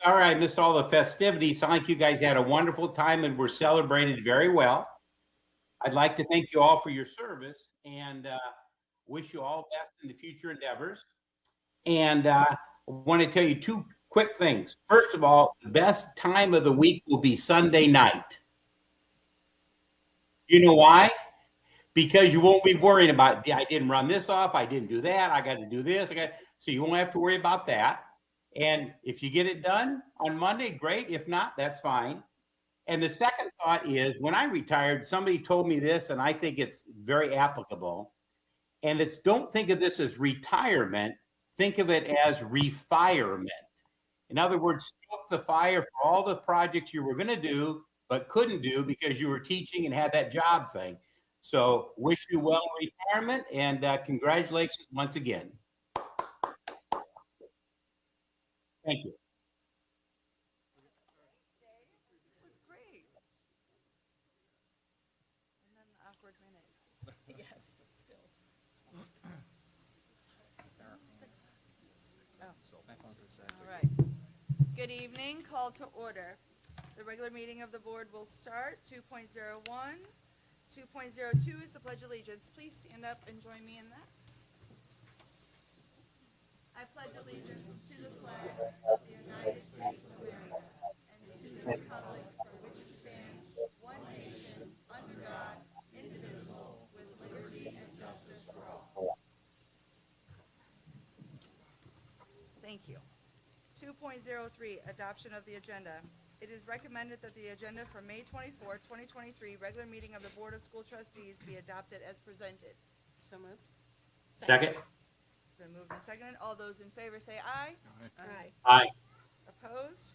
sorry I missed all the festivities. Sound like you guys had a wonderful time and were celebrated very well. I'd like to thank you all for your service and wish you all best in the future endeavors. And I want to tell you two quick things. First of all, the best time of the week will be Sunday night. You know why? Because you won't be worrying about, I didn't run this off, I didn't do that, I got to do this. So you won't have to worry about that. And if you get it done on Monday, great. If not, that's fine. And the second thought is when I retired, somebody told me this, and I think it's very applicable. And it's don't think of this as retirement, think of it as refirement. In other words, stoke the fire for all the projects you were going to do, but couldn't do because you were teaching and had that job thing. So wish you well in retirement and congratulations once again. Thank you. This was great. And then the awkward minute. Yes, but still. All right. Good evening. Call to order. The regular meeting of the board will start. 2.01. 2.02 is the Pledge of Allegiance. Please stand up and join me in that. I pledge allegiance to the flag of the United States of America and to the republic for which it stands, one nation, under God, indivisible, with liberty and justice for all. Thank you. 2.03, adoption of the agenda. It is recommended that the agenda for May 24, 2023, regular meeting of the Board of School Trustees be adopted as presented. So moved. Second. It's been moved and seconded. All those in favor say aye. Aye. Aye. Opposed?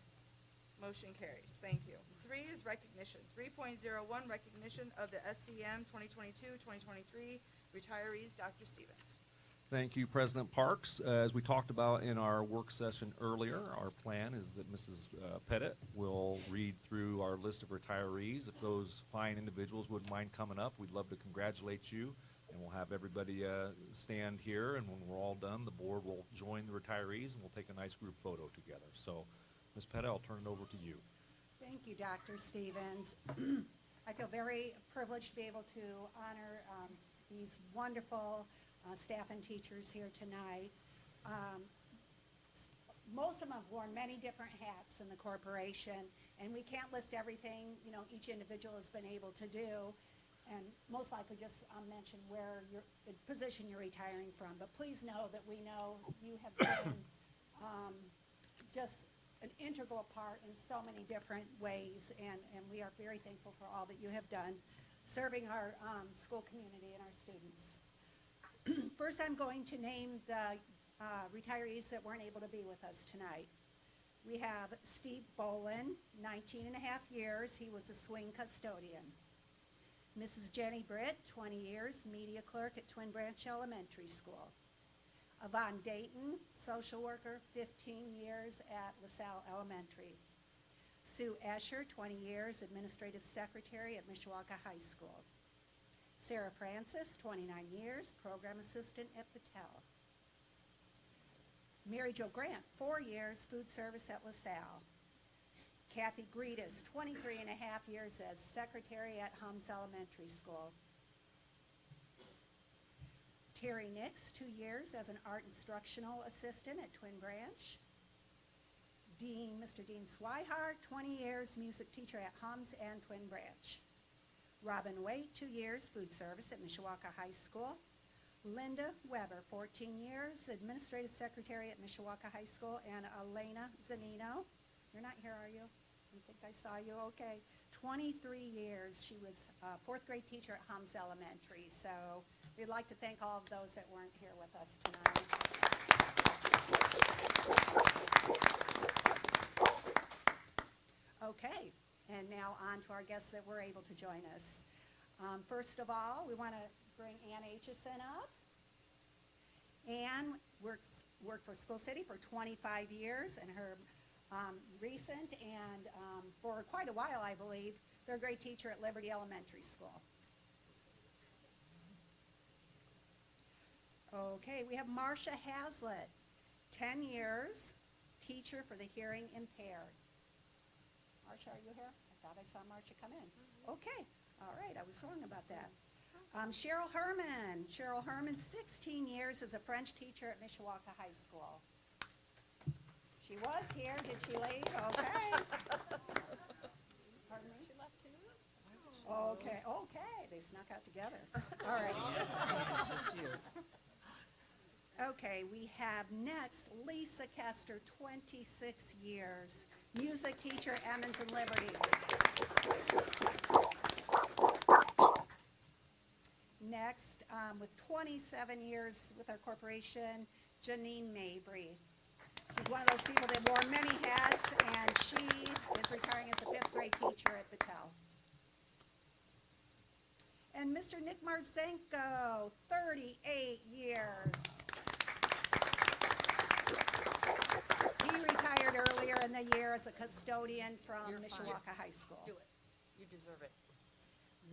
Motion carries. Thank you. 3 is recognition. 3.01, recognition of the SCM 2022-2023 retirees. Dr. Stevens. Thank you, President Parks. As we talked about in our work session earlier, our plan is that Mrs. Pettit will read through our list of retirees. If those fine individuals wouldn't mind coming up, we'd love to congratulate you. And we'll have everybody stand here, and when we're all done, the board will join the retirees, and we'll take a nice group photo together. So, Ms. Pettit, I'll turn it over to you. Thank you, Dr. Stevens. I feel very privileged to be able to honor these wonderful staff and teachers here tonight. Most of them have worn many different hats in the corporation, and we can't list everything, each individual has been able to do. And most likely just mention where the position you're retiring from. But please know that we know you have been just an integral part in so many different ways, and we are very thankful for all that you have done serving our school community and our students. First, I'm going to name the retirees that weren't able to be with us tonight. We have Steve Bolin, 19 and a half years. He was a swing custodian. Mrs. Jenny Britt, 20 years, media clerk at Twin Branch Elementary School. Yvonne Dayton, social worker, 15 years at LaSalle Elementary. Sue Escher, 20 years, administrative secretary at Mishawaka High School. Sarah Francis, 29 years, program assistant at Patel. Mary Jo Grant, 4 years, food service at LaSalle. Kathy Greetis, 23 and a half years as secretary at Hums Elementary School. Terry Nix, 2 years as an art instructional assistant at Twin Branch. Mr. Dean Swihart, 20 years, music teacher at Hums and Twin Branch. Robin Waite, 2 years, food service at Mishawaka High School. Linda Weber, 14 years, administrative secretary at Mishawaka High School. And Elena Zanino, you're not here, are you? I think I saw you. Okay. 23 years. She was a fourth grade teacher at Hums Elementary. So we'd like to thank all of those that weren't here with us tonight. Okay. And now on to our guests that were able to join us. First of all, we want to bring Ann Aitchison up. Ann worked for School City for 25 years, and her recent and for quite a while, I believe, third grade teacher at Liberty Elementary School. Okay, we have Marcia Hazlitt, 10 years, teacher for the hearing impaired. Marcia, are you here? I thought I saw Marcia come in. Okay, all right, I was wrong about that. Cheryl Herman. Cheryl Herman, 16 years as a French teacher at Mishawaka High School. She was here, did she leave? Okay. Pardon me? She left too? Okay, okay, they snuck out together. All right. Okay, we have next Lisa Kester, 26 years, music teacher, Emmons and Liberty. Next, with 27 years with our corporation, Janine Mabry. She's one of those people that wore many hats, and she is retiring as a 5th grade teacher at Battelle. And Mr. Nick Marzenko, 38 years. He retired earlier in the year as a custodian from You're fine. Mishawaka High School. Do it. You deserve it.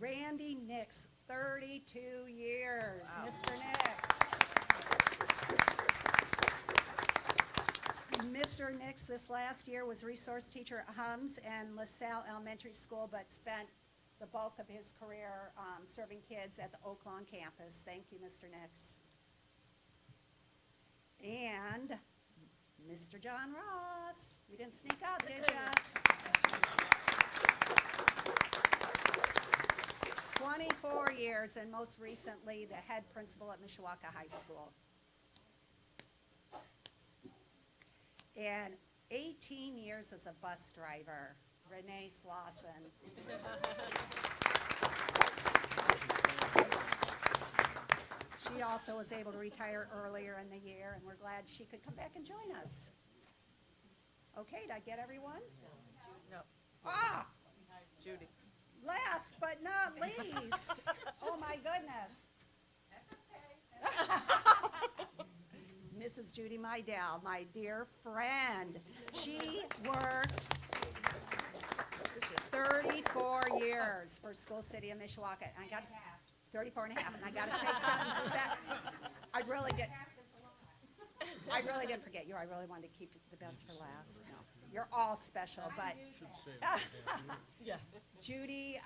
Randy Nix, 32 years. Wow. Mr. Nix. Mr. Nix this last year was resource teacher at Hums and LaSalle Elementary School, but spent the bulk of his career serving kids at the Oak Lawn campus. Thank you, Mr. Nix. And Mr. John Ross. You didn't sneak out, did ya? 24 years, and most recently, the head principal at Mishawaka High School. And 18 years as a bus driver, Renee Slauson. She also was able to retire earlier in the year, and we're glad she could come back and join us. Okay, did I get everyone? No, Ah, Judy. last but not least. Oh, my goodness. Mrs. Judy Mydell, my dear friend. She worked 34 years for School City of Mishawaka. And I got 34 and a half, and I gotta say something I really didn't forget you. I really wanted to keep the best for last. No, you're all special, but. Yeah. Judy,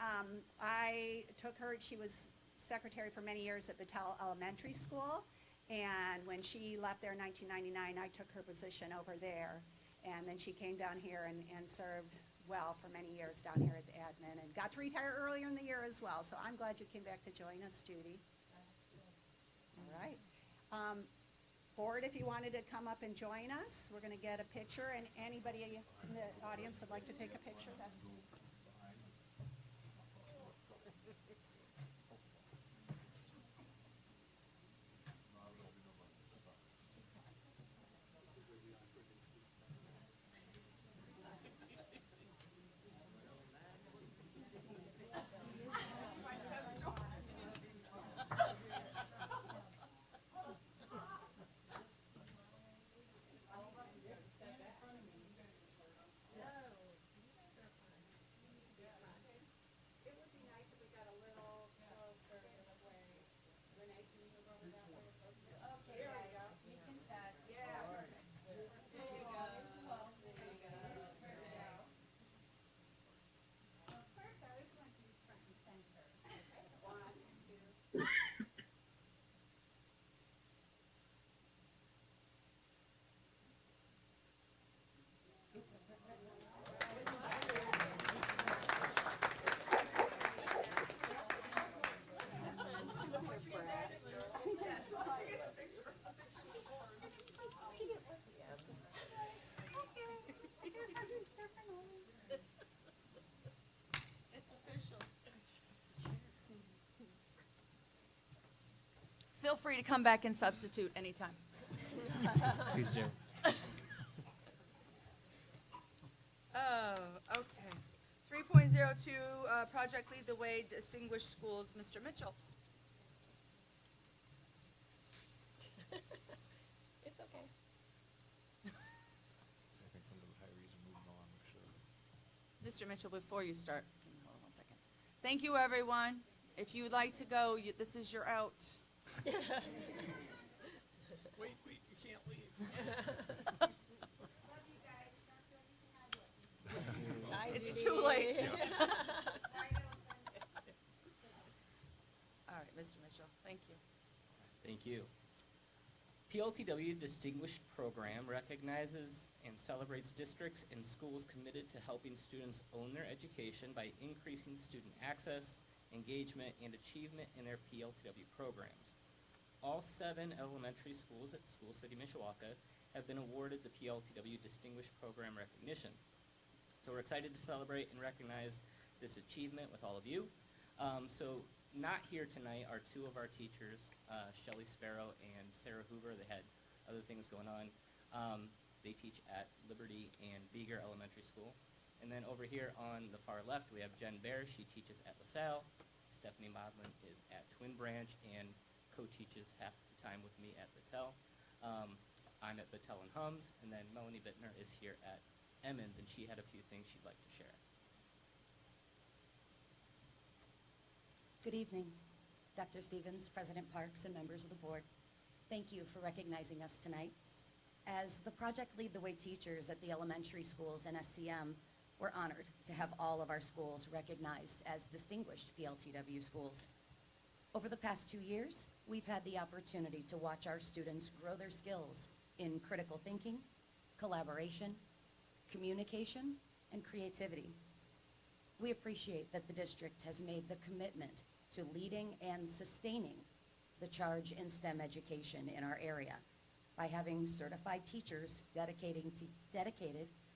I took her, she was secretary for many years at Battelle Elementary School, and when she left there in 1999, I took her position over there, and then she came down here and served well for many years down here at the admin, and got to retire earlier in the year as well, so I'm glad you came back to join us, Judy. All right. Board, if you wanted to come up and join us, we're gonna get a picture, and anybody in the audience would like to take a picture, that's. It would be nice if we got a little closer this way. Renee, can you move over that way? Okay, there we go. You can touch. Yeah. There you go. There you go. There you go. Of course, I always want to be front and center. Okay, 1, 2. Feel free to come back and substitute anytime. Please do. Oh, okay. 3.02, Project Lead the Way, Distinguished Schools, Mr. Mitchell. It's okay. So I think some of the retirees are moving on, I'm sure. Mr. Mitchell, before you start, can you hold on 1 second? Thank you, everyone. If you'd like to go, this is your out. Wait, you can't leave. too late. Yeah. All right, Mr. Mitchell, thank you. Thank you. PLTW Distinguished Program recognizes and celebrates districts and schools committed to helping students own their education by increasing student access, engagement, and achievement in their PLTW programs. All 7 elementary schools at School City Mishawaka have been awarded the PLTW Distinguished Program recognition. So we're excited to celebrate and recognize this achievement with all of you. So not here tonight are 2 of our teachers, Shelley Sparrow and Sarah Hoover. They had other things going on. They teach at Liberty and Beeger Elementary School. And then over here on the far left, we have Jen Bear. She teaches at LaSalle. Stephanie Modlin is at Twin Branch and co-teaches half the time with me at Battelle. I'm at Battelle and Hums, and then Melanie Bittner is here at Emmons, and she had a few things she'd like to share. Good evening, Dr. Stevens, President Parks, and members of the board. Thank you for recognizing us tonight. As the Project Lead the Way teachers at the elementary schools and SCM, we're honored to have all of our schools recognized as distinguished PLTW schools. Over the past 2 years, we've had the opportunity to watch our students grow their skills in critical thinking, collaboration, communication, and creativity. We appreciate that the district has made the commitment to leading and sustaining the charge in STEM education in our area by having certified teachers dedicated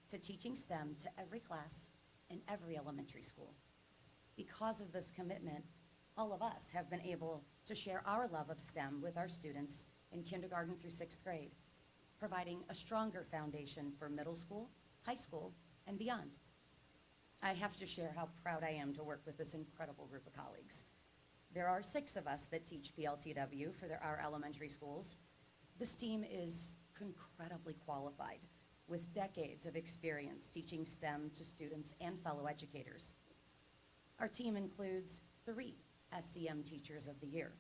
to teaching STEM to every class in every elementary school. Because of this commitment, all of us have been able to share our love of STEM with our students in kindergarten through 6th grade, providing a stronger foundation for middle school, high school, and beyond. I have to share how proud I am to work with this incredible group of colleagues. There are 6 of us that teach PLTW for our elementary schools. This team is incredibly qualified with decades of experience teaching STEM to students and fellow educators. Our team includes 3 SCM Teachers of the Year,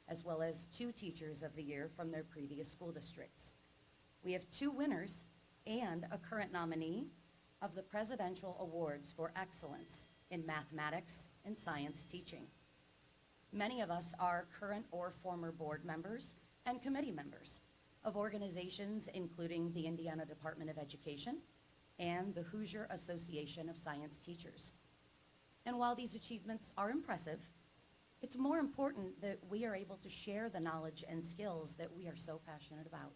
as well as 2 Teachers of the Year from their previous school districts. We have 2 winners and a current nominee of the Presidential Awards for Excellence in Mathematics and Science Teaching. Many of us are current or former board members and committee members of organizations including the Indiana Department of Education and the Hoosier Association of Science Teachers. And while these achievements are impressive, it's more important that we are able to share the knowledge and skills that we are so passionate about.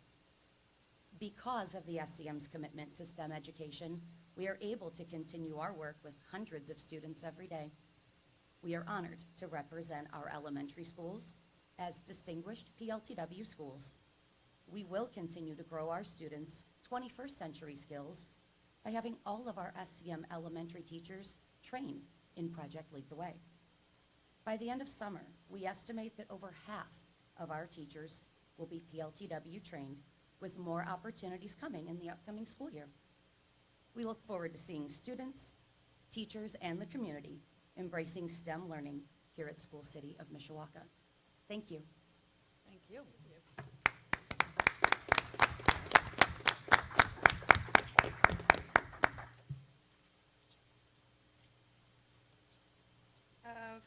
Because of the SCM's commitment to STEM education, we are able to continue our work with hundreds of students every day. We are honored to represent our elementary schools as distinguished PLTW schools. We will continue to grow our students' 21st century skills by having all of our SCM elementary teachers trained in Project Lead the Way. By the end of summer, we estimate that over half of our teachers will be PLTW trained, with more opportunities coming in the upcoming school year. We look forward to seeing students, teachers, and the community embracing STEM learning here at School City of Mishawaka. Thank you. Thank you.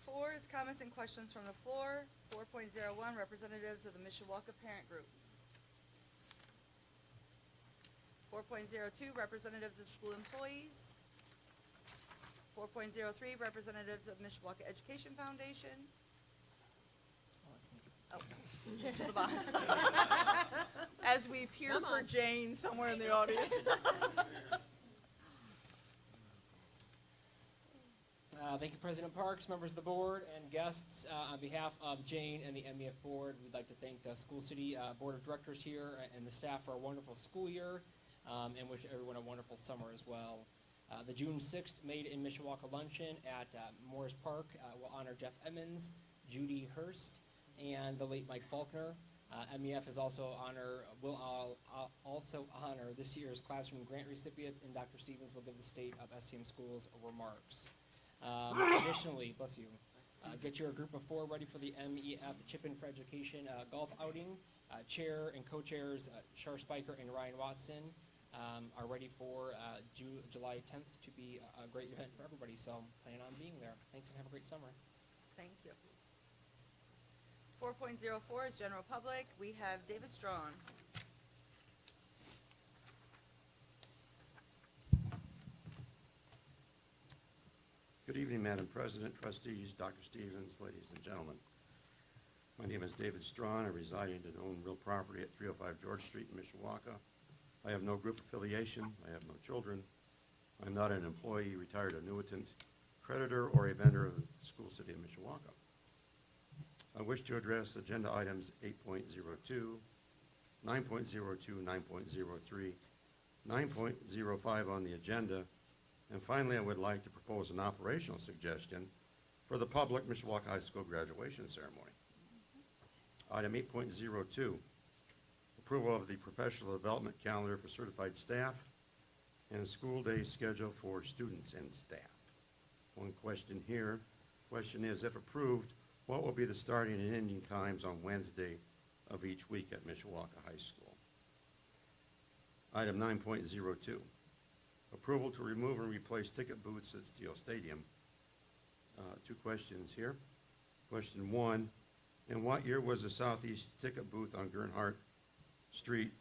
Four is comments and questions from the floor. 4.01, representatives of the Mishawaka Parent Group. 4.02, representatives of school employees. 4.03, representatives of Mishawaka Education Foundation. Oh, Mr. Levon. As we peer for Jane somewhere in the audience. Thank you, President Parks, members of the board, and guests. On behalf of Jane and the MEF board, we'd like to thank the School City Board of Directors here and the staff for a wonderful school year, and wish everyone a wonderful summer as well. The June 6th Made in Mishawaka luncheon at Morris Park will honor Jeff Emmons, Judy Hurst, and the late Mike Faulkner. MEF is also will also honor this year's classroom grant recipients, and Dr. Stevens will give the state of SCM schools remarks. Additionally, bless you, get your group of 4 ready for the MEF Chip In for Education golf outing. Chair and co-chairs Shar Spiker and Ryan Watson are ready for July 10th to be a great event for everybody. So plan on being there. Thanks and have a great summer. Thank you. 4.04 is general public. We have David Strawn. Good evening, Madam President, trustees, Dr. Stevens, ladies and gentlemen. My name is David Strawn. I reside and own real property at 305 George Street in Mishawaka. I have no group affiliation. I have no children. I'm not an employee, retired annuitant, creditor, or a vendor of the school city of Mishawaka. I wish to address agenda items 8.02, 9.02, 9.03, 9.05 on the agenda, and finally, I would like to propose an operational suggestion for the public Mishawaka High School graduation ceremony. Item 8.02, approval of the professional development calendar for certified staff and a school day schedule for students and staff. One question here. Question is, if approved, what will be the starting and ending times on Wednesday of each week at Mishawaka High School? Item 9.02, approval to remove and replace ticket booths at Steele Stadium. Two questions here. Question one, in what year was the southeast ticket booth on Gernhardt Street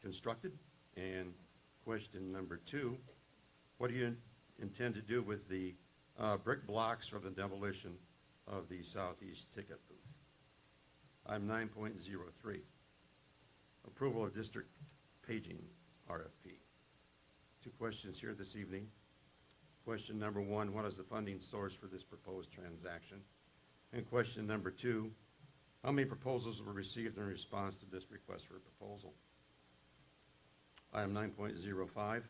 constructed? And question number two, what do you intend to do with the brick blocks from the demolition of the southeast ticket booth? Item 9.03, approval of district paging RFP. Two questions here this evening. Question number one, what is the funding source for this proposed transaction? And question number two, how many proposals were received in response to this request for a proposal? Item 9.05,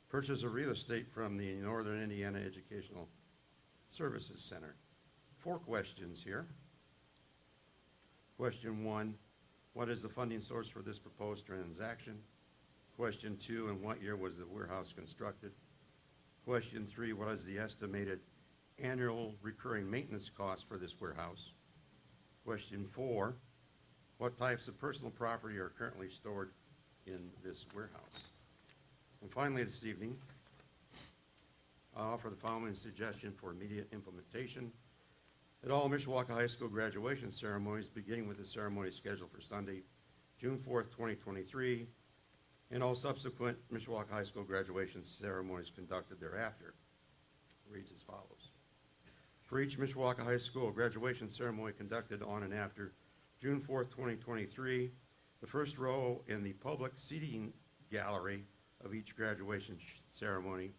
purchase of real estate from the Northern Indiana Educational Services Center. Four questions here. Question one, what is the funding source for this proposed transaction? Question two, in what year was the warehouse constructed? Question three, what is the estimated annual recurring maintenance cost for this warehouse? Question four, what types of personal property are currently stored in this warehouse? And finally this evening, I offer the following suggestion for immediate implementation. At all Mishawaka High School graduation ceremonies, beginning with the ceremony scheduled for Sunday, June 4th, 2023, and all subsequent Mishawaka High School graduation ceremonies conducted thereafter. It reads as follows. For each Mishawaka High School graduation ceremony conducted on and after June 4th, 2023, the first row in the public seating gallery of each graduation ceremony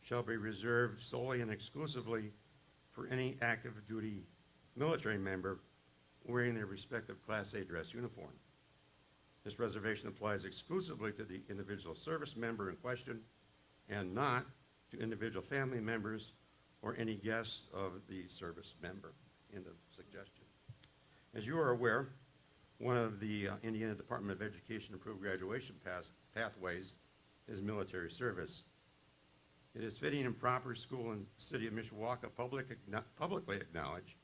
shall be reserved solely and exclusively for any active duty military member wearing their respective Class A dress uniform. This reservation applies exclusively to the individual service member in question and not to individual family members or any guests of the service member. End of suggestion. As you are aware, one of the Indiana Department of Education approved graduation pathways is military service. It is fitting and proper school and city of Mishawaka publicly acknowledge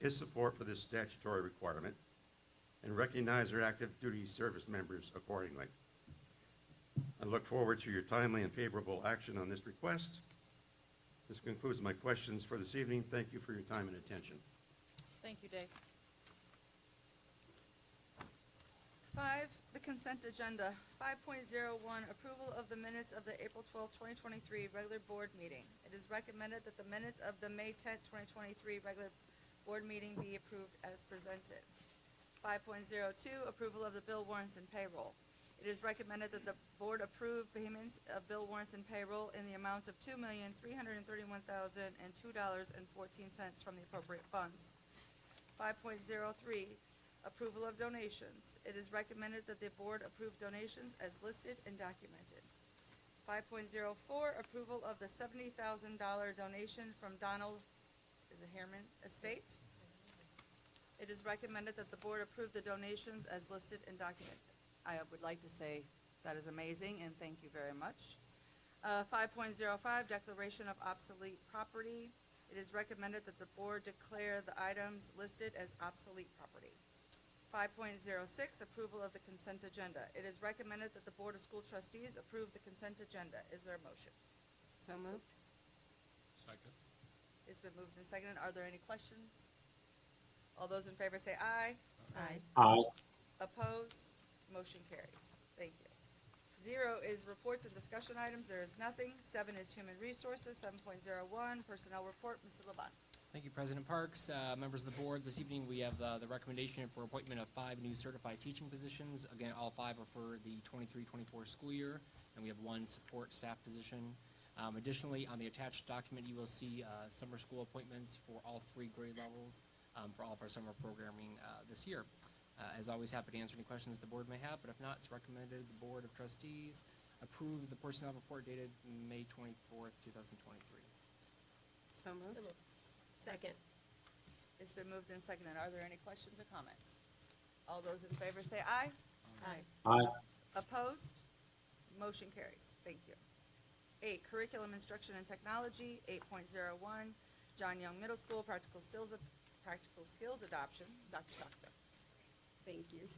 its support for this statutory requirement and recognize their active duty service members accordingly. I look forward to your timely and favorable action on this request. This concludes my questions for this evening. Thank you for your time and attention. Thank you, Dave. 5, the consent agenda. 5.01, approval of the minutes of the April 12, 2023 regular board meeting. It is recommended that the minutes of the May 10, 2023 regular board meeting be approved as presented. 5.02, approval of the bill warrants and payroll. It is recommended that the board approve payments of bill warrants and payroll in the amount of $2,331,002.14 from the appropriate funds. 5.03, approval of donations. It is recommended that the board approve donations as listed and documented. 5.04, approval of the $70,000 donation from Donald, Harriman Estate. It is recommended that the board approve the donations as listed and documented. I would like to say that is amazing, and thank you very much. 5.05, declaration of obsolete property. It is recommended that the board declare the items listed as obsolete property. 5.06, approval of the consent agenda. It is recommended that the Board of School Trustees approve the consent agenda. Is there a motion? So moved. Second. It's been moved and seconded. Are there any questions? All those in favor say aye. Aye. Aye. Opposed? Motion carries. Thank you. 0 is reports and discussion items. There is nothing. 7 is human resources. 7.01, personnel report. Mr. Laban. Thank you, President Parks. Members of the board, this evening we have the recommendation for appointment of 5 new certified teaching positions. Again, all 5 are for the 23-24 school year, and we have 1 support staff position. Additionally, on the attached document, you will see summer school appointments for all 3 grade levels for all of our summer programming this year. As always, happy to answer any questions the board may have, but if not, it's recommended the Board of Trustees approve the personnel report dated May 24th, 2023. So moved. Second. It's been moved and seconded. Are there any questions or comments? All those in favor say aye. Aye. Aye. Opposed? Motion carries. Thank you. 8, curriculum instruction and technology. 8.01, John Young Middle School, practical skills adoption. Dr. Stockstill. Thank you.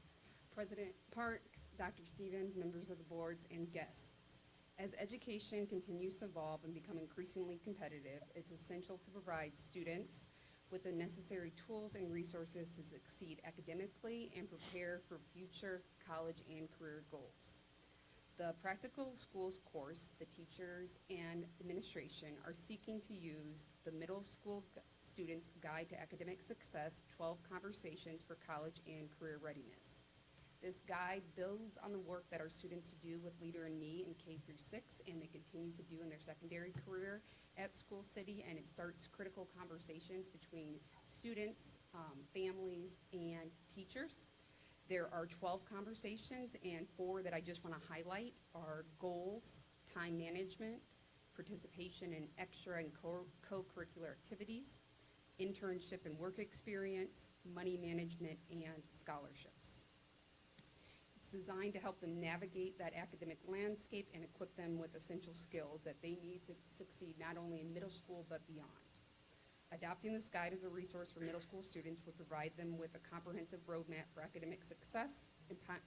President Parks, Dr. Stevens, members of the boards, and guests. As education continues to evolve and become increasingly competitive, it's essential to provide students with the necessary tools and resources to succeed academically and prepare for future college and career goals. The Practical Schools course, the teachers and administration are seeking to use the Middle School Students Guide to Academic Success, 12 Conversations for College and Career Readiness. This guide builds on the work that our students do with Leader in Me in K through 6, and they continue to do in their secondary career at School City, and it starts critical conversations between students, families, and teachers. There are 12 conversations, and 4 that I just want to highlight are goals, time management, participation in extra and co-curricular activities, internship and work experience, money management, and scholarships. It's designed to help them navigate that academic landscape and equip them with essential skills that they need to succeed not only in middle school but beyond. Adopting this guide as a resource for middle school students would provide them with a comprehensive roadmap for academic success,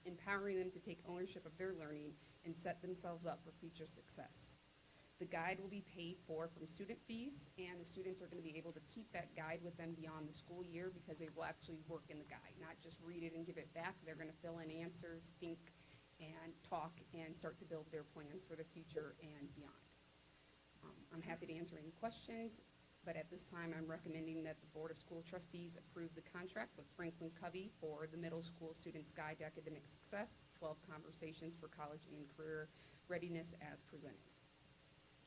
empowering them to take ownership of their learning and set themselves up for future success. The guide will be paid for from student fees, and the students are going to be able to keep that guide with them beyond the school year because they will actually work in the guide, not just read it and give it back. They're going to fill in answers, think, and talk, and start to build their plans for the future and beyond. I'm happy to answer any questions, but at this time, I'm recommending that the Board of School Trustees approve the contract with Franklin Covey for the Middle School Students Guide to Academic Success, 12 Conversations for College and Career Readiness as presented.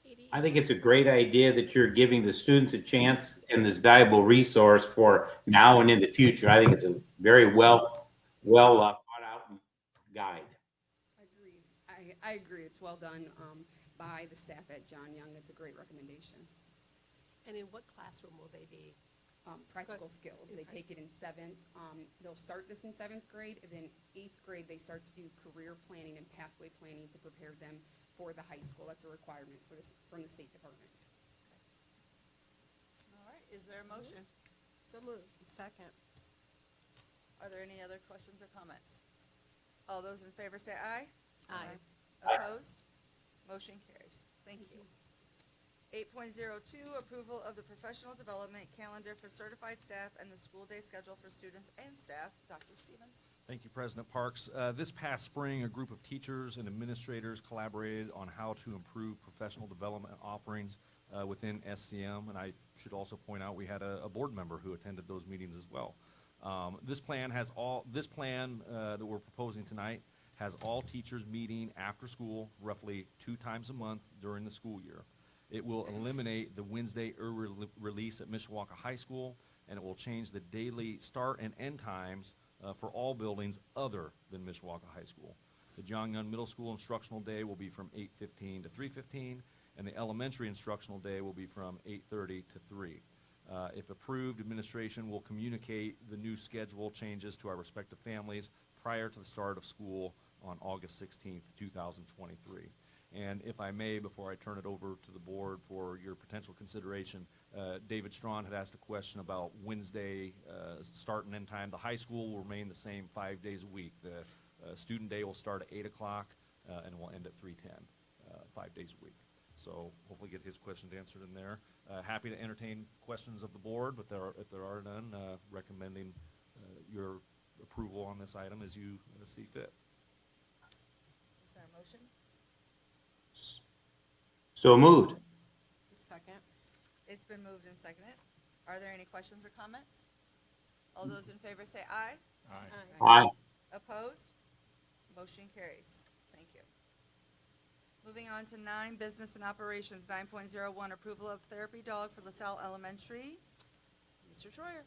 Katie? I think it's a great idea that you're giving the students a chance in this valuable resource for now and in the future. I think it's a very well thought out guide. Agreed. I agree. It's well done by the staff at John Young. It's a great recommendation. And in what classroom will they be? Practical skills. They take it in 7th. They'll start this in 7th grade, and then 8th grade they start to do career planning and pathway planning to prepare them for the high school. That's a requirement for this, from the State Department. All right, is there a motion? So moved. Second. Are there any other questions or comments? All those in favor say aye. Aye. Opposed? Motion carries. Thank you. 8.02, approval of the professional development calendar for certified staff and the school day schedule for students and staff. Dr. Stevens. Thank you, President Parks. This past spring, a group of teachers and administrators collaborated on how to improve professional development offerings within SCM, and I should also point out we had a board member who attended those meetings as well. This plan that we're proposing tonight has all teachers meeting after school roughly 2 times a month during the school year. It will eliminate the Wednesday early release at Mishawaka High School, and it will change the daily start and end times for all buildings other than Mishawaka High School. The John Young Middle School instructional day will be from 8:15 to 3:15, and the elementary instructional day will be from 8:30 to 3. If approved, administration will communicate the new schedule changes to our respective families prior to the start of school on August 16th, 2023. And if I may, before I turn it over to the board for your potential consideration, David Strawn had asked a question about Wednesday start and end time. The high school will remain the same 5 days a week. The student day will start at 8 o'clock and will end at 3:10, 5 days a week. So hopefully get his questions answered in there. Happy to entertain questions of the board, but if there are none, recommending your approval on this item as you see fit. Is there a motion? So moved. Second. It's been moved and seconded. Are there any questions or comments? All those in favor say aye. Aye. Opposed? Motion carries. Thank you. Moving on to 9, business and operations, 9.01, approval of therapy dog for LaSalle Elementary. Mr. Troyer.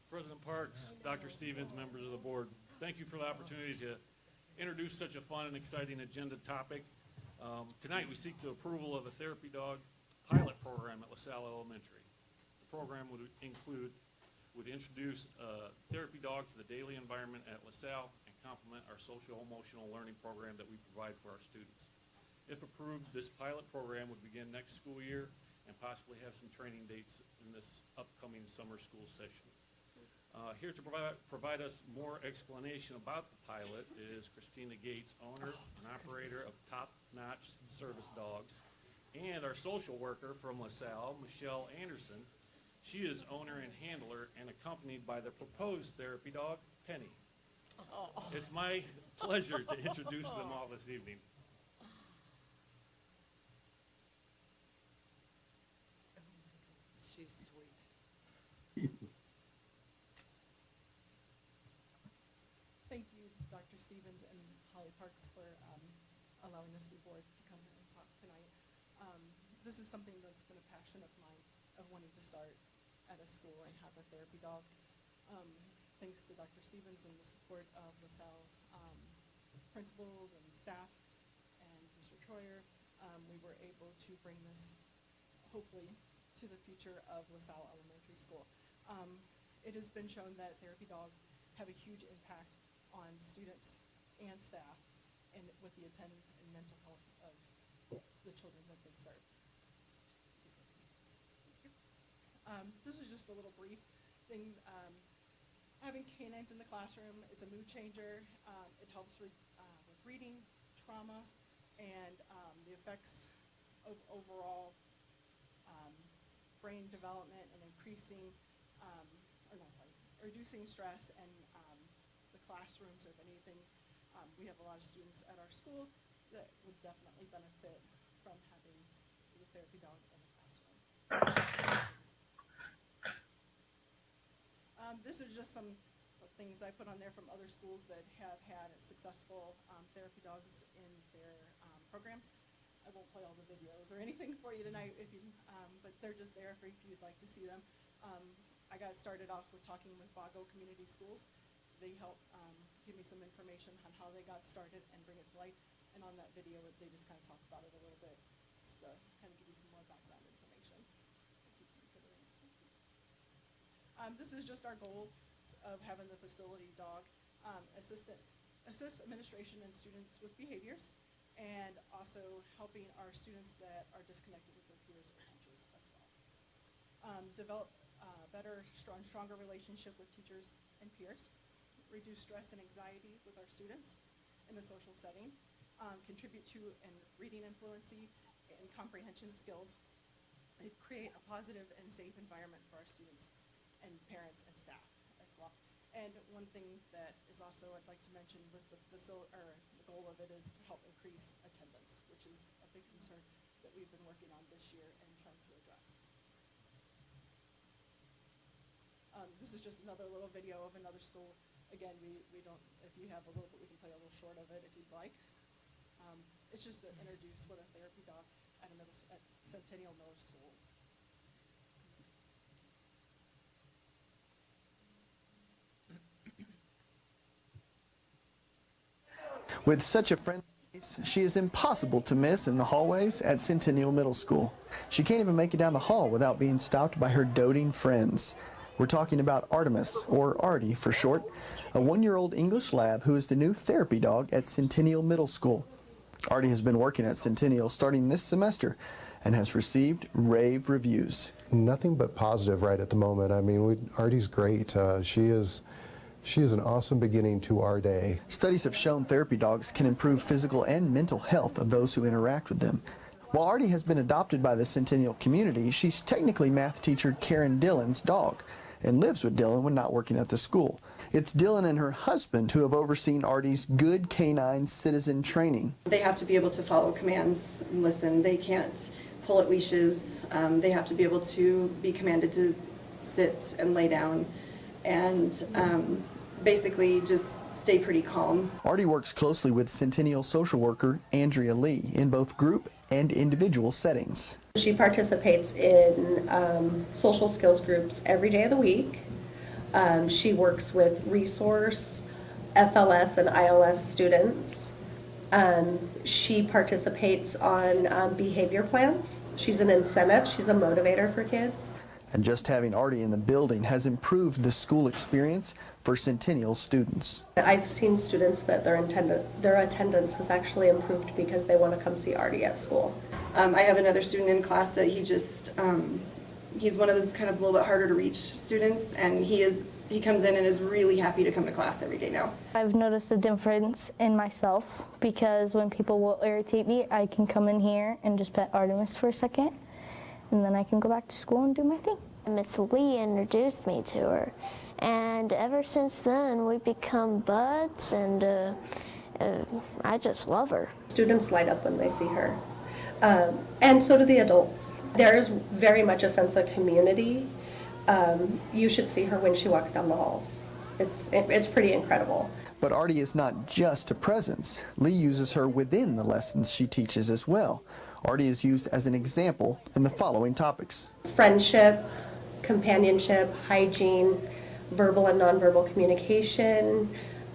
President Parks, Dr. Stevens, members of the board, thank you for the opportunity to introduce such a fun and exciting agenda topic. Tonight, we seek the approval of a therapy dog pilot program at LaSalle Elementary. The program would introduce a therapy dog to the daily environment at LaSalle and complement our social-emotional learning program that we provide for our students. If approved, this pilot program would begin next school year and possibly have some training dates in this upcoming summer school session. Here to provide us more explanation about the pilot is Christina Gates, owner and operator of Top Notch Service Dogs, and our social worker from LaSalle, Michelle Anderson. She is owner and handler and accompanied by the proposed therapy dog, Penny. It's my pleasure to introduce them all this evening. She's sweet. Thank you, Dr. Stevens and Holly Parks, for allowing us, the board, to come here and talk tonight. This is something that's been a passion of mine, of wanting to start at a school and have a therapy dog. Thanks to Dr. Stevens and the support of LaSalle principals and staff and Mr. Troyer, we were able to bring this, hopefully, to the future of LaSalle Elementary School. It has been shown that therapy dogs have a huge impact on students and staff, and with the attendance and mental health of the children that they serve. This is just a little brief thing. Having canines in the classroom, it's a mood changer. It helps with reading, trauma, and the effects of overall brain development and reducing stress and the classrooms, if anything. We have a lot of students at our school that would definitely benefit from having the therapy dog in the classroom. This is just some things I put on there from other schools that have had successful therapy dogs in their programs. I won't play all the videos or anything for you tonight, but they're just there if you'd like to see them. I got started off with talking with Bago Community Schools. They help give me some information on how they got started and bring it to life. And on that video, they just kind of talk about it a little bit, just to kind of give you some more background information. This is just our goal of having the facility dog assist administration and students with behaviors, and also helping our students that are disconnected with their peers or teachers as well. Develop better, stronger relationship with teachers and peers, reduce stress and anxiety with our students in a social setting, contribute to and reading fluency and comprehension skills, and create a positive and safe environment for our students and parents and staff as well. And one thing that is also I'd like to mention with the goal of it is to help increase attendance, which is a big concern that we've been working on this year and trying to address. This is just another little video of another school. Again, we don't, if you have a little bit, we can play a little short of it if you'd like. It's just to introduce what a therapy dog at Centennial Middle School. With such a friendly face, she is impossible to miss in the hallways at Centennial Middle School. She can't even make it down the hall without being stopped by her doting friends. We're talking about Artemis, or Artie for short, a 1-year-old English lab who is the new therapy dog at Centennial Middle School. Artie has been working at Centennial starting this semester and has received rave reviews. Nothing but positive right at the moment. I mean, Artie's great. She is an awesome beginning to our day. Studies have shown therapy dogs can improve physical and mental health of those who interact with them. While Artie has been adopted by the Centennial community, she's technically math teacher Karen Dillon's dog and lives with Dillon when not working at the school. It's Dillon and her husband who have overseen Artie's good canine citizen training. They have to be able to follow commands and listen. They can't pull at leashes. They have to be able to be commanded to sit and lay down and basically just stay pretty calm. Artie works closely with Centennial social worker Andrea Lee in both group and individual settings. She participates in social skills groups every day of the week. She works with resource, FLS, and ILS students. She participates on behavior plans. She's an incentive. She's a motivator for kids. And just having Artie in the building has improved the school experience for Centennial students. I've seen students that their attendance has actually improved because they want to come see Artie at school. I have another student in class that he's one of those kind of a little bit harder to reach students, and he comes in and is really happy to come to class every day now. I've noticed a difference in myself because when people will irritate me, I can come in here and just pet Artemis for a second, and then I can go back to school and do my thing. Miss Lee introduced me to her, and ever since then we've become buds, and I just love her. Students light up when they see her, and so do the adults. There's very much a sense of community. You should see her when she walks down the halls. It's pretty incredible. But Artie is not just a presence. Lee uses her within the lessons she teaches as well. Artie is used as an example in the following topics: friendship, companionship, hygiene, verbal and nonverbal communication,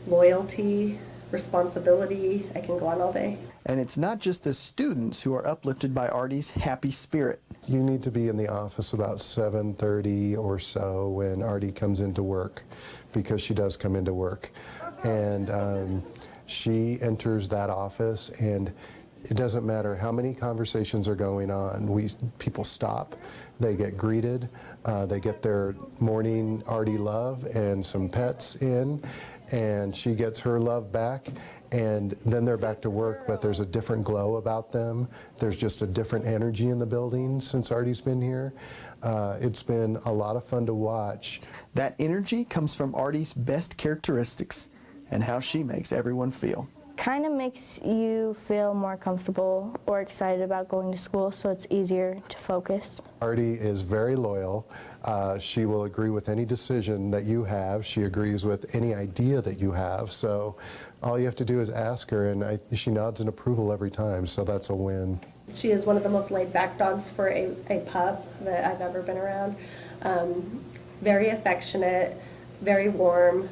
loyalty, responsibility. I can go on all day. And it's not just the students who are uplifted by Artie's happy spirit. You need to be in the office about 7:30 or so when Artie comes into work, because she does come into work. And she enters that office, and it doesn't matter how many conversations are going on. People stop, they get greeted, they get their morning Artie love and some pets in, and she gets her love back, and then they're back to work, but there's a different glow about them. There's just a different energy in the building since Artie's been here. It's been a lot of fun to watch. That energy comes from Artie's best characteristics and how she makes everyone feel. Kind of makes you feel more comfortable or excited about going to school, so it's easier to focus. Artie is very loyal. She will agree with any decision that you have. She agrees with any idea that you have. So all you have to do is ask her, and she nods in approval every time, so that's a win. She is one of the most laid-back dogs for a pup that I've ever been around. Very affectionate, very warm,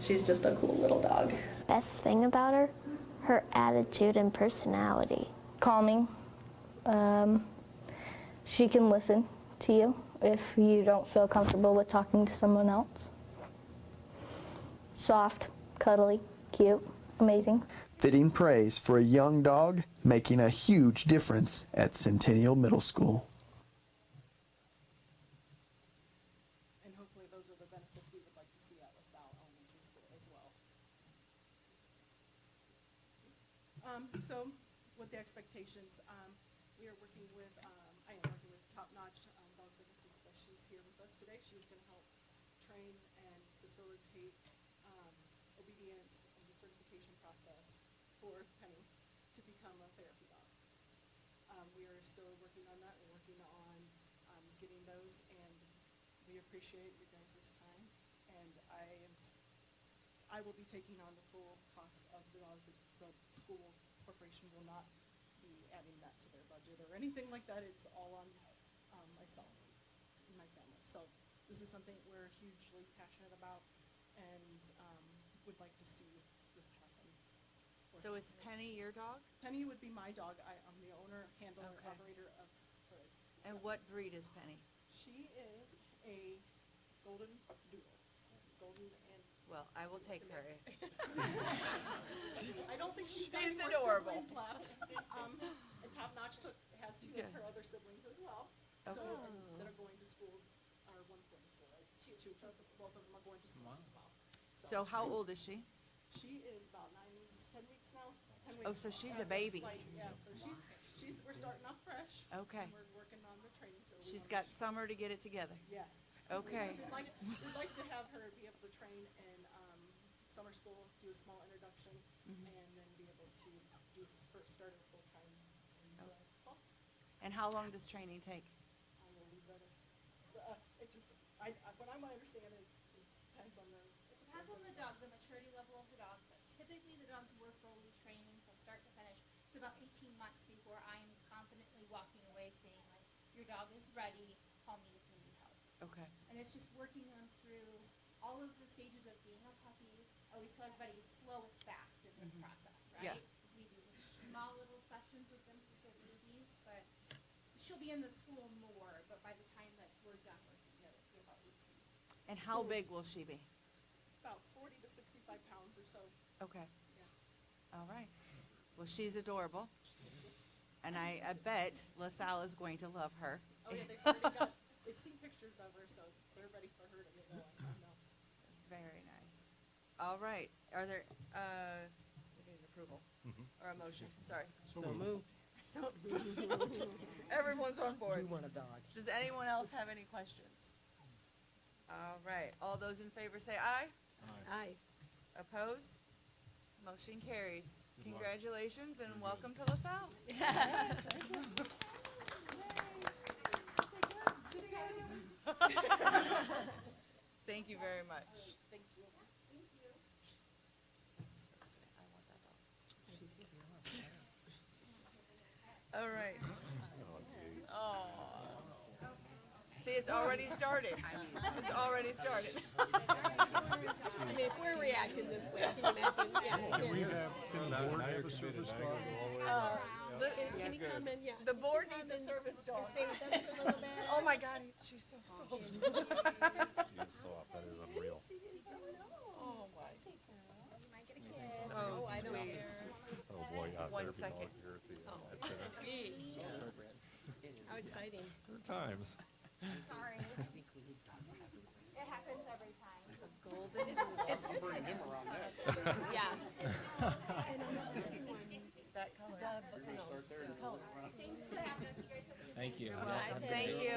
she's just a cool little dog. Best thing about her, her attitude and personality. Calming. She can listen to you if you don't feel comfortable with talking to someone else. Soft, cuddly, cute, amazing. Fitting praise for a young dog making a huge difference at Centennial Middle School. And hopefully those are the benefits we would like to see at LaSalle Elementary School as well. So with the expectations, we are working with, I am working with top-notch dog businesses, so she's here with us today. She's going to help train and facilitate obedience and the certification process for Penny to become a therapy dog. We are still working on that. We're working on getting those, and we appreciate you guys' time. And I will be taking on the full cost of the dog. The school corporation will not be adding that to their budget or anything like that. It's all on myself and my family. So this is something we're hugely passionate about and would like to see this happen. So is Penny your dog? Penny would be my dog. I'm the owner, handler, Okay. operator of hers. And what breed is Penny? She is a golden doodle. Golden and. Well, I will take her. I don't think she's got She's any more adorable. siblings left. And Top Notch has two of her other siblings as well. So, and that are going to schools, or one's going to school, right? Both of them are going to schools as well. So how old is she? She is about 10 weeks now. 10 weeks. Oh, so she's a As of, baby. Yeah, so we're starting off fresh. Okay. And we're working on the training, so. She's got summer to get it together. Yes. Okay. We'd like to have her be able to train in summer school, do a small introduction, Mhm. and then be able to start her full-time in the fall. And how long does training take? I will leave that. It just, what I'm understanding, it depends on the. It depends on the dog, the maturity level of the dog, but typically the dogs we're fully training from start to finish. It's about 18 months before I'm confidently walking away saying, like, your dog is ready, call me if you need help. Okay. And it's just working them through all of the stages of being a puppy. I always tell everybody, slow is fast in this process, right? Yeah. We do small little sessions with them for their babies, but she'll be in the school more, but by the time that we're done working her, it'll be about 18. And how big will she be? About 40 to 65 pounds or so. Okay. Yeah. All right. Well, she's adorable. And I bet LaSalle is going to love her. Oh, yeah, they've seen pictures of her, so they're ready for her to get going. Very nice. All right. Are there, we need an approval or a motion, sorry. So moved. So, everyone's on board. We want a dog. Does anyone else have any questions? All right. All those in favor say aye. Aye. Opposed? Motion carries. Congratulations and welcome to LaSalle. Thank you very much. Thank you. All right. Oh. See, it's already started. It's already started. I mean, if we're reacting this way, can you imagine? Yeah. Can we have, can the board have a service dog? Can he come in? Yeah. The board needs a service dog. Stay with us for a little bit. Oh my God, she's so soft. She is soft, that is unreal. Oh my. Oh, So I don't sweet. care. Oh boy, One therapy second. dog here at the, at Oh, Center. sweet. How exciting. Third times. Sorry. It happens every time. Golden. It's good. Bring him around next. Yeah. And I'm not missing one. That color. Thanks for having us. You guys have a good Thank you. Thank you.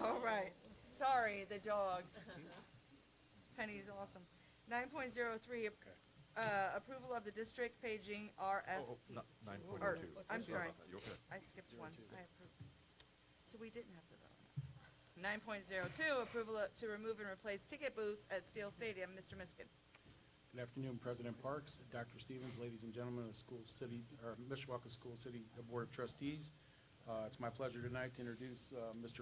All right. Sorry, the dog. Penny's awesome. 9.03, approval of the district paging RFP. No, 9.02. Or, I'm Sorry sorry. about that. You okay? I skipped one. I approved. So we didn't have to vote on that. 9.02, approval to remove and replace ticket booths at Steele Stadium. Mr. Miskin. Good afternoon, President Parks, Dr. Stevens, ladies and gentlemen of the School City, or Mishawaka School City Board of Trustees. It's my pleasure tonight to introduce Mr.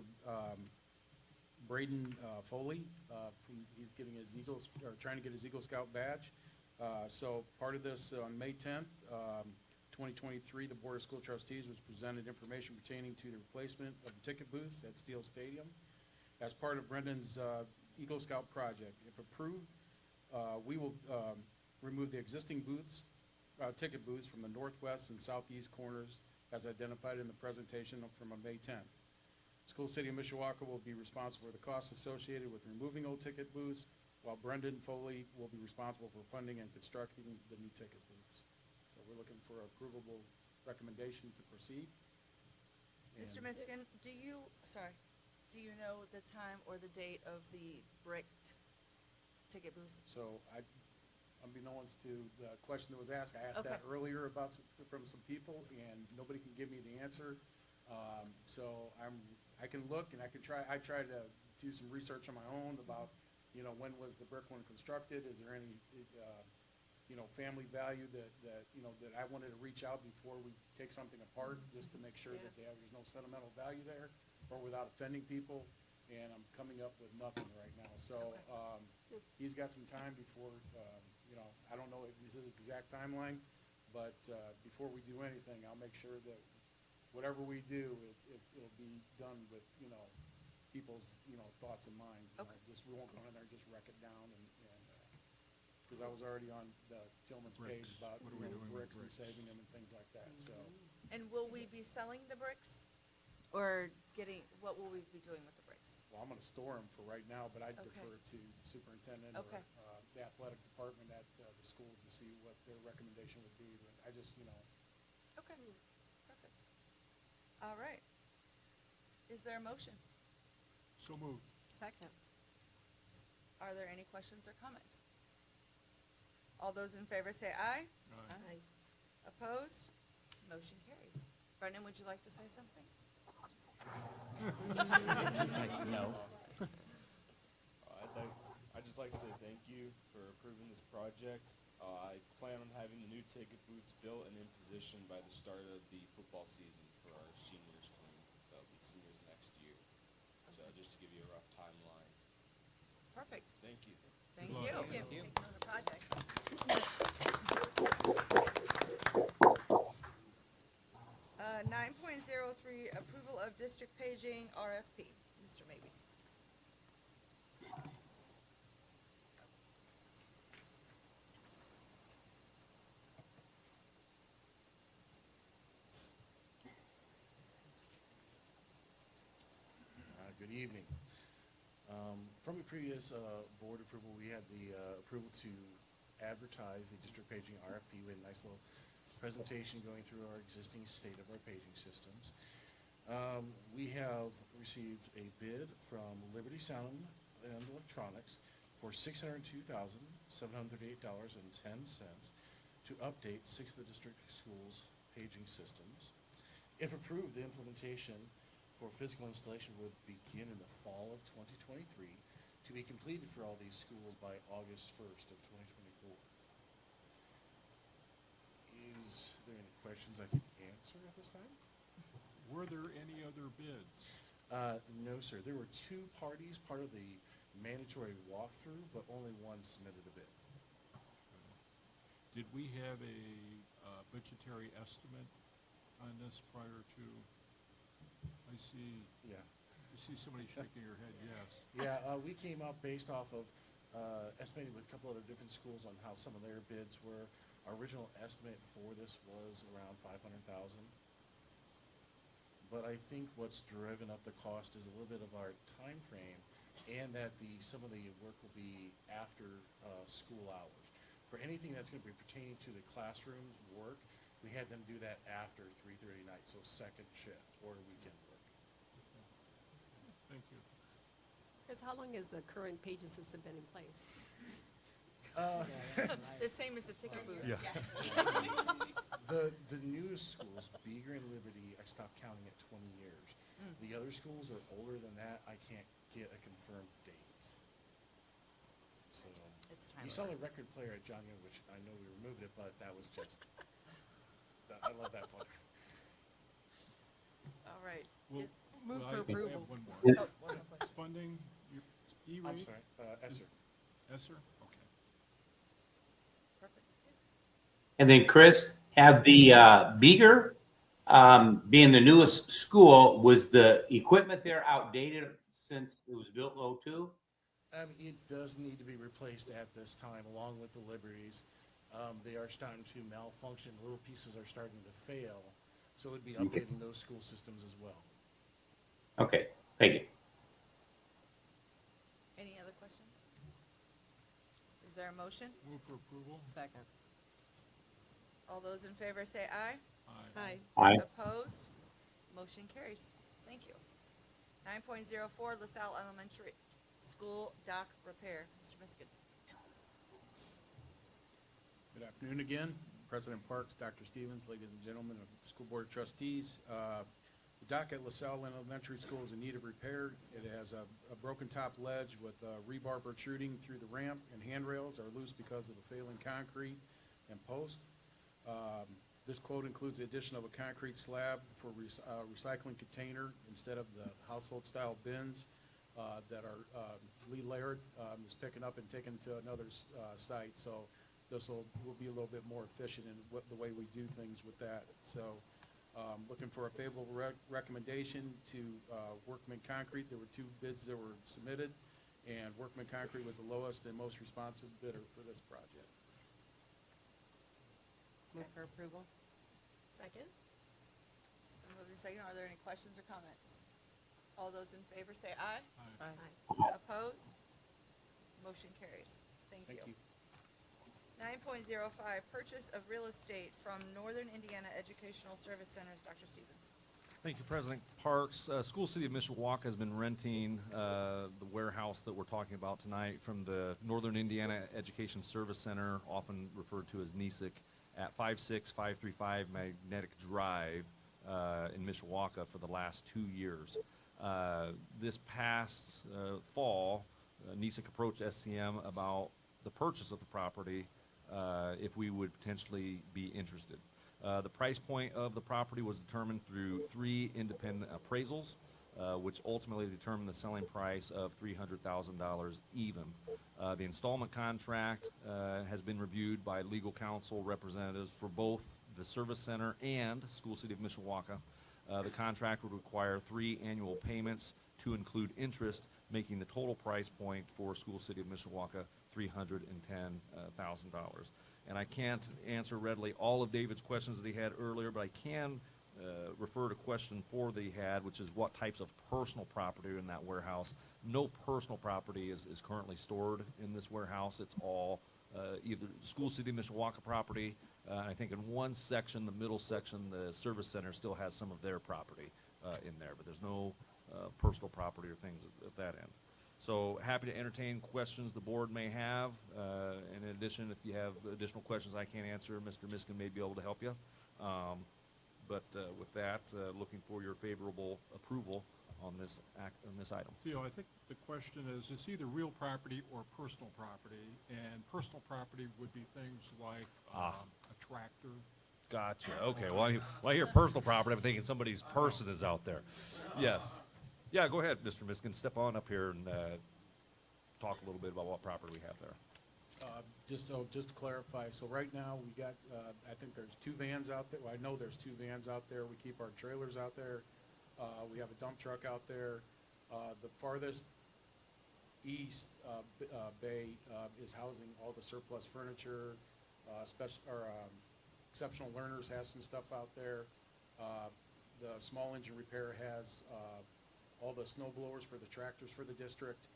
Braden Foley. He's getting his Eagles, or trying to get his Eagle Scout badge. So part of this, on May 10th, 2023, the Board of School Trustees was presented information pertaining to the replacement of the ticket booths at Steele Stadium as part of Brendan's Eagle Scout project. If approved, we will remove the existing booths, ticket booths from the northwest and southeast corners as identified in the presentation from May 10th. School City of Mishawaka will be responsible for the costs associated with removing old ticket booths, while Brendan Foley will be responsible for funding and constructing the new ticket booths. So we're looking for an approvable recommendation to proceed. Mr. And- Miskin, do you know the time or the date of the bricked ticket booths? So unbeknownst to the question that was asked, I asked Okay. that earlier from some people, and nobody can give me the answer. So I can look and I try to do some research on my own about, when was the brick one constructed? Is there any, family value that I wanted to reach out before we take something apart, just to make sure that there's no sentimental value there, or without offending people. And I'm coming up with nothing right now. So, he's got some time before, I don't know if this is exact timeline, but, before we do anything, I'll make sure that whatever we do, it'll be done with, people's, thoughts in mind. Okay. We won't go in there and just wreck it down because I was already on the gentleman's page Bricks. about, What are we doing with bricks and bricks? saving them and things like that, so. And will we be selling the bricks? Or what will we be doing with the bricks? Well, I'm gonna store them for right now, but I'd Okay. defer to superintendent Okay. or the athletic department at the school to see what their recommendation would be, but I just, Okay, perfect. All right. Is there a motion? So moved. Second. Are there any questions or comments? All those in favor say aye. Aye. Opposed? Motion carries. Brendan, would you like to say something? He's like, no. I'd just like to say thank you for approving this project. I plan on having the new ticket booths built and in position by the start of the football season for our seniors coming. That'll be seniors next year. So just to give you a rough timeline. Perfect. Thank you. Thank luck. you. Thank you. On the project. 9.03, approval of district paging RFP. Mr. Maybe. Good evening. From the previous board approval, we had the approval to advertise the district paging RFP. We had a nice little presentation going through our existing state of our paging systems. We have received a bid from Liberty Sound and Electronics for $602,738.10 to update 6 of the district schools' paging systems. If approved, the implementation for physical installation would begin in the fall of 2023 to be completed for all these schools by August 1st of 2024. Is there any questions I can answer at this time? Were there any other bids? No, sir. There were 2 parties, part of the mandatory walkthrough, but only one submitted a bid. Did we have a budgetary estimate on this prior to? I see. Yeah. I see somebody shaking her head, yes. Yeah, we came up based off of estimating with a couple other different schools on how some of their bids were. Our original estimate for this was around $500,000. But I think what's driven up the cost is a little bit of our time frame, and that some of the work will be after school hours. For anything that's going to be pertaining to the classroom work, we had them do that after 3:30 night, so second shift or weekend work. Thank you. Chris, how long has the current paging system been in place? The same as the ticket booth. Yeah. The newest schools, Beaver and Liberty, I stopped counting at 20 years. The other schools are older than that. I can't get a confirmed date. So, It's time. you saw the record player at John Young, which I know we removed it, but that was just, I love that fun. All right. Well, Move well, for I approval. have one more. Oh, one more question. Funding, E-rate? I'm sorry, Esser. Esser? Okay. Perfect. And then Chris, have the Beager, being the newest school, was the equipment there outdated since it was built in '02? It does need to be replaced at this time, along with the Liberties. They are starting to malfunction. Little pieces are starting to fail, so it'd be updating those school systems as well. Okay, thank you. Any other questions? Is there a motion? Move for approval? Second. All those in favor say aye. Aye. Aye. Opposed? Motion carries. Thank you. 9.04, LaSalle Elementary School dock repair. Mr. Miskin. Good afternoon again. President Parks, Dr. Stevens, ladies and gentlemen of the School Board of Trustees. The dock at LaSalle Elementary School is in need of repair. It has a broken top ledge with rebar protruding through the ramp, and handrails are loose because of the failing concrete and post. This quote includes the addition of a concrete slab for recycling container instead of the household-style bins that are layered. Is picking up and taken to another site, so this will be a little bit more efficient in the way we do things with that. So Looking for a favorable recommendation to Workman Concrete. There were 2 bids that were submitted, and Workman Concrete was the lowest and most responsive bidder for this project. Move for approval. Second? It's been moved and seconded. Are there any questions or comments? All those in favor say aye. Aye. Opposed? Motion carries. Thank you. Thank you. 9.05, purchase of real estate from Northern Indiana Educational Service Centers. Dr. Stevens. Thank you, President Parks. School City of Mishawaka has been renting the warehouse that we're talking about tonight from the Northern Indiana Education Service Center, often referred to as NESIC, at 56535 Magnetic Drive in Mishawaka for the last 2 years. This past fall, NESIC approached SCM about the purchase of the property if we would potentially be interested. The price point of the property was determined through 3 independent appraisals, which ultimately determined the selling price of $300,000 even. The installment contract has been reviewed by legal counsel representatives for both the service center and School City of Mishawaka. The contract would require 3 annual payments to include interest, making the total price point for School City of Mishawaka $310,000. And I can't answer readily all of David's questions that he had earlier, but I can refer to question 4 that he had, which is what types of personal property are in that warehouse. No personal property is currently stored in this warehouse. It's all either School City of Mishawaka property. I think in one section, the middle section, the service center still has some of their property in there, but there's no personal property or things at that end. So happy to entertain questions the board may have. And in addition, if you have additional questions I can't answer, Mr. Miskin may be able to help you. But with that, looking for your favorable approval on this item. Theo, I think the question is, it's either real property or personal property, and personal property would be things like a tractor. Gotcha. Okay. Well, I hear personal property, I'm thinking somebody's person is out there. Yes. Yeah, go ahead, Mr. Miskin. Step on up here and talk a little bit about what property we have there. Just to clarify, so right now, we got, I think there's 2 vans out there. Well, I know there's 2 vans out there. We keep our trailers out there. We have a dump truck out there. The farthest east bay is housing all the surplus furniture. Exceptional Learners has some stuff out there. The small engine repair has all the snow blowers for the tractors for the district.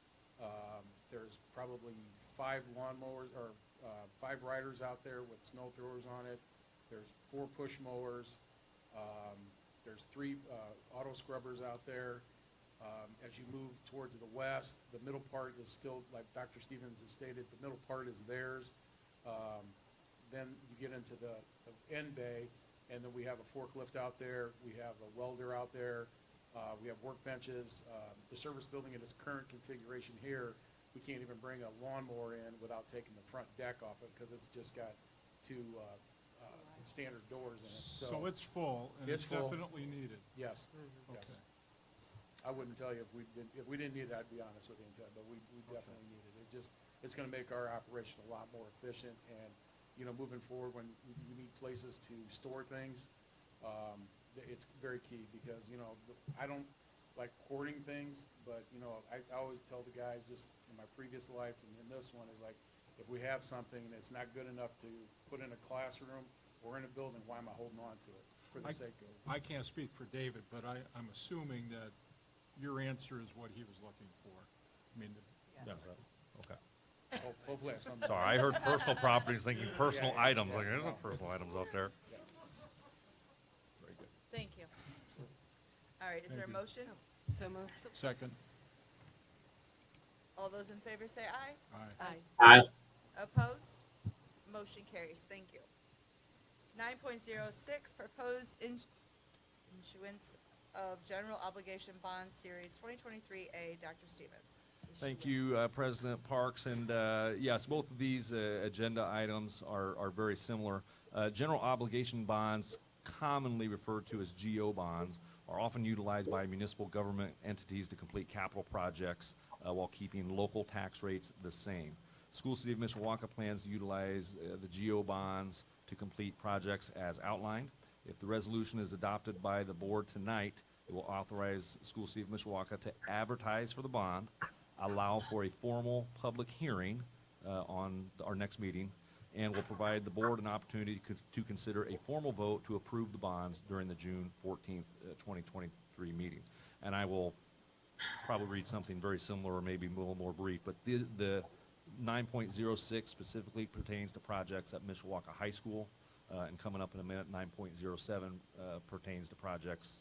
There's probably 5 lawnmowers or 5 riders out there with snow throwers on it. There's 4 push mowers. There's 3 auto scrubbers out there. As you move towards the west, the middle part is still, like Dr. Stevens has stated, the middle part is theirs. Then you get into the end bay, and then we have a forklift out there. We have a welder out there. We have workbenches. The service building in its current configuration here, we can't even bring a lawnmower in without taking the front deck off it because it's just got 2 standard doors in it. So it's full, and it's full. definitely needed. Yes, yes. Okay. I wouldn't tell you if we didn't need it, I'd be honest with you, but we definitely need it. It's gonna make our operation a lot more efficient, and, you know, moving forward, when you need places to store things, it's very key, because, you know, I don't like hoarding things, but, you know, I always tell the guys, just in my previous life and in this one, is like, if we have something that's not good enough to put in a classroom or in a building, why am I holding on to it for the sake of? I can't speak for David, but I'm assuming that your answer is what he was looking for. I mean, Yeah, okay. Hopefully I have something. Sorry, I heard personal properties, thinking personal items, like there's no personal items out there. Very good. Thank you. All right, is there a motion? So moved. second. All those in favor say aye. Aye. Aye. Opposed? Motion carries. Thank you. 9.06, proposed issuance of general obligation bond series 2023A. Dr. Stevens. Thank you, President Parks. And yes, both of these agenda items are very similar. General obligation bonds, commonly referred to as GO bonds, are often utilized by municipal government entities to complete capital projects while keeping local tax rates the same. School City of Mishawaka plans to utilize the GO bonds to complete projects as outlined. If the resolution is adopted by the board tonight, it will authorize School City of Mishawaka to advertise for the bond, allow for a formal public hearing on our next meeting, and will provide the board an opportunity to consider a formal vote to approve the bonds during the June 14th, 2023 meeting. And I will probably read something very similar or maybe a little more brief, but the 9.06 specifically pertains to projects at Mishawaka High School, and coming up in a minute, 9.07 pertains to projects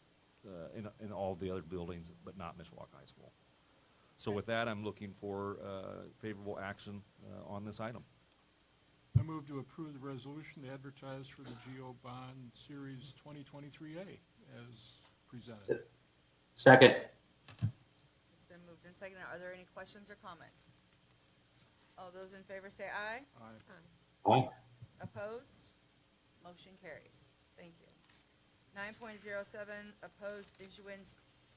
in all the other buildings, but not Mishawaka High School. So with that, I'm looking for favorable action on this item. I move to approve the resolution to advertise for the GO Bond Series 2023A as presented. Second. It's been moved and seconded. Are there any questions or comments? All those in favor say aye. Aye. Aye. Opposed? Motion carries. Thank you. 9.07, opposed issuance,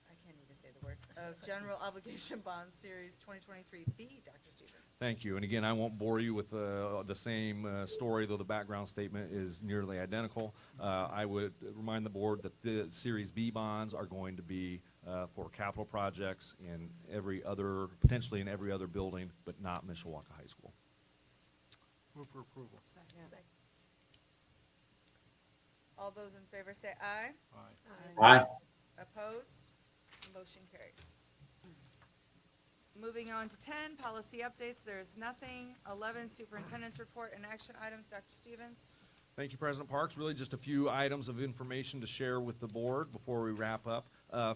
I can't even say the word, of general obligation bond series 2023B. Dr. Stevens. Thank you. And again, I won't bore you with the same story, though the background statement is nearly identical. I would remind the board that the Series B bonds are going to be for capital projects in potentially in every other building, but not Mishawaka High School. Move for approval. All those in favor say aye. Aye. Aye. Opposed? Motion carries. Moving on to 10, policy updates. There is nothing. 11, superintendent's report and action items. Dr. Stevens. Thank you, President Parks. Really just a few items of information to share with the board before we wrap up.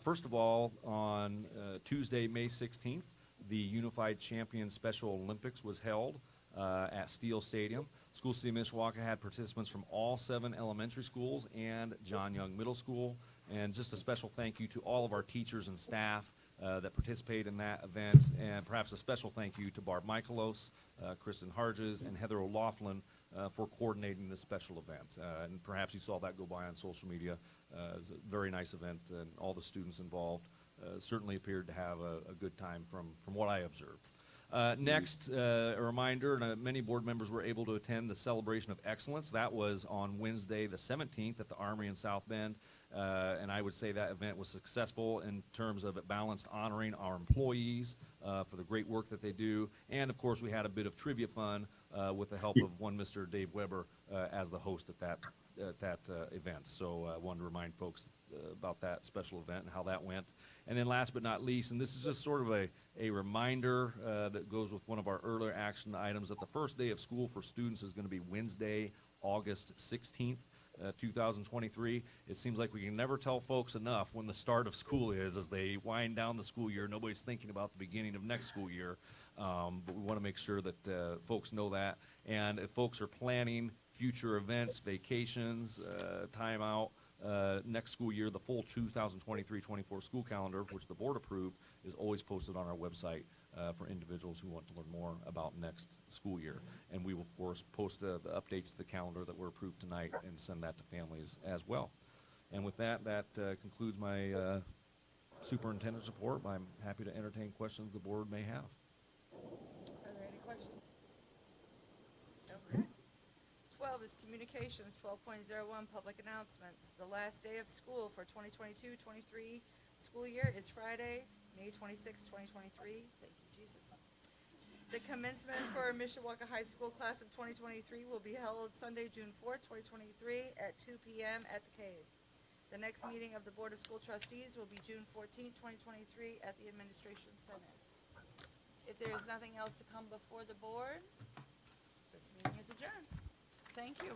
First of all, on Tuesday, May 16th, the Unified Champion Special Olympics was held at Steele Stadium. School City of Mishawaka had participants from all 7 elementary schools and John Young Middle School. And just a special thank you to all of our teachers and staff that participated in that event, and perhaps a special thank you to Barb Michaelos, Kristen Harges, and Heather O'Laughlin for coordinating this special event. And perhaps you saw that go by on social media. It was a very nice event, and all the students involved certainly appeared to have a good time from what I observed. Next, a reminder, many board members were able to attend the Celebration of Excellence. That was on Wednesday, the 17th at the Armory in South Bend. And I would say that event was successful in terms of it balanced honoring our employees for the great work that they do. And of course, we had a bit of trivia fun with the help of one Mr. Dave Weber as the host at that event. So I wanted to remind folks about that special event and how that went. And then last but not least, and this is just sort of a reminder that goes with one of our earlier action items, that the first day of school for students is going to be Wednesday, August 16th. 2023. It seems like we can never tell folks enough when the start of school is. As they wind down the school year, nobody's thinking about the beginning of next school year, but we want to make sure that folks know that. And if folks are planning future events, vacations, time out, next school year, the full 2023-24 school calendar, which the board approved, is always posted on our website for individuals who want to learn more about next school year. And we will, of course, post the updates to the calendar that were approved tonight and send that to families as well. And with that, concludes my superintendent's report. I'm happy to entertain questions the board may have. Are there any questions? Okay. 12 is communications. 12.01, public announcements. The last day of school for 2022-23 school year is Friday, May 26, 2023. Thank you, Jesus. The commencement for Mishawaka High School class of 2023 will be held Sunday, June 4, 2023 at 2 p.m. at the Cave. The next meeting of the Board of School Trustees will be June 14, 2023 at the Administration Center. If there is nothing else to come before the board, this meeting is adjourned. Thank you.